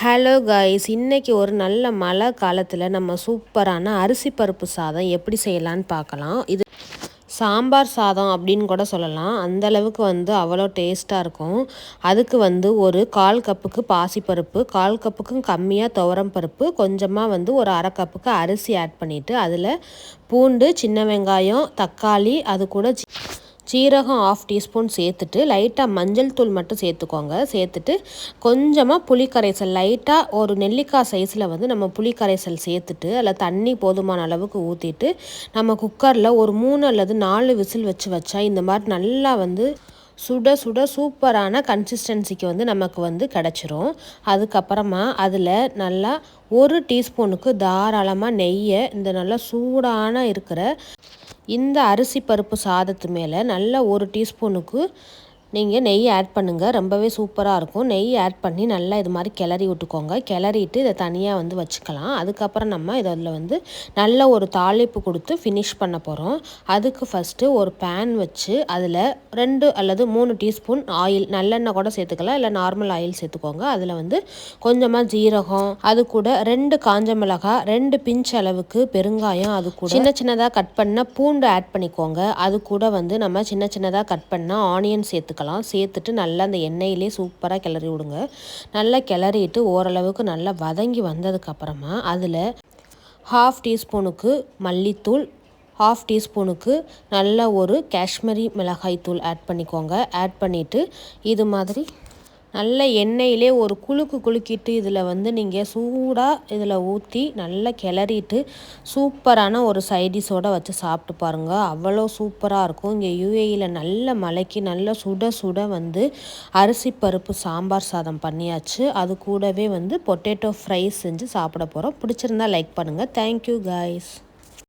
Hello guys, இன்றைக்கி ஒரு நல்ல மழை காலத்தில் நம்ம சூப்பரான அரிசி பருப்பு சாதம் எப்படி செய்யலான்னு பார்க்கலாம். இது சாம்பார் சாதம் அப்படின்னு கூட சொல்லலாம். அந்தளவுக்கு அவ்வளோ டேஸ்ட்டாக இருக்கும். அதுக்கு ஒரு 1/4 கப்புக்கு பாசிப்பருப்பு, 1/4 கப்புக்கும் கம்மியாக துவரம் பருப்பு, கொஞ்சமாக ஒரு 1/2 கப்புக்கு அரிசி ஆட் பண்ணிவிட்டு அதில் பூண்டு, சின்ன வெங்காயம், தக்காளி, அது கூட சீரகம் 1/2 டீஸ்பூன் சேர்த்துட்டு லைட்டாக மஞ்சள் தூள் மட்டும் சேர்த்துக்கோங்க. சேர்த்துட்டு கொஞ்சமாக புளிக்கரைசல் லைட்டாக ஒரு நெல்லிக்காய் சைஸில் நம்ம புளிக்கரைசல் சேர்த்துட்டு அதில் தண்ணி போதுமான அளவுக்கு ஊற்றிட்டு நம்ம குக்கரில் ஒரு 3 அல்லது 4 விசில் வச்சா இந்த மாதிரி நல்லா சுட சுட சூப்பரான கன்சிஸ்டன்சிக்கு நமக்கு கிடச்சிரும். அதுக்கப்புறமா அதில் நல்லா 1 டீஸ்பூனுக்கு தாராளமாக நெய்யை இந்த நல்லா சூடான இருக்கிற இந்த அரிசி பருப்பு சாதத்து மேலே நல்லா 1 டீஸ்பூனுக்கு நீங்கள் நெய் ஆட் பண்ணுங்கள். ரொம்பவே சூப்பராக இருக்கும். நெய் ஆட் பண்ணி நல்லா இது மாதிரி கிளறி விட்டுக்கோங்க. கிளறிட்டு இதை தனியாக வச்சுக்கலாம். அதுக்கப்புறம் நம்ம இதில் நல்ல ஒரு தாளிப்பு கொடுத்து ஃபினிஷ் பண்ண போகிறோம். அதுக்கு ஃபஸ்ட்டு ஒரு பேன் வச்சு அதில் 2 அல்லது 3 டீஸ்பூன் ஆயில், நல்லெண்ணெய் கூட சேர்த்துக்கலாம், இல்லை நார்மல் ஆயில் சேர்த்துக்கோங்க. அதில் கொஞ்சமாக ஜீரகம், அது கூட 2 காஞ்ச மிளகாய், 2 பிஞ்ச் அளவுக்கு பெருங்காயம், அது கூட சின்ன சின்னதாக கட் பண்ண பூண்டு ஆட் பண்ணிக்கோங்க. அது கூட நம்ம சின்ன சின்னதாக கட் பண்ண ஆனியன் சேர்த்துக்கலாம். சேர்த்துட்டு நல்லா அந்த எண்ணெயிலே சூப்பராக கிளறி விடுங்க. நல்லா கிளறிட்டு ஓரளவுக்கு நல்லா வதங்கி வந்ததுக்கப்புறமா அதில் 1/2 டீஸ்பூனுக்கு மல்லித்தூள், 1/2 டீஸ்பூனுக்கு நல்ல ஒரு காஷ்மீரி மிளகாய் தூள் ஆட் பண்ணிக்கோங்க. ஆட் பண்ணிவிட்டு இது மாதிரி நல்ல எண்ணெயிலே ஒரு குலுக்கிட்டு இதில் நீங்கள் சூடாக இதில் ஊற்றி நல்லா கிளறிட்டு சூப்பரான ஒரு சைடிஷோடு வச்சு சாப்பிட்டு பாருங்கள். அவ்வளோ சூப்பராக இருக்கும். இங்கே யுஏஇயில் நல்ல மழைக்கு நல்ல சுட சுட அரிசி பருப்பு சாம்பார் சாதம் பண்ணியாச்சு. அது கூடவே பொட்டேட்டோ ஃப்ரை செஞ்சு சாப்பிட போகிறோம். பிடிச்சிருந்தா லைக் பண்ணுங்கள். Thank you guys.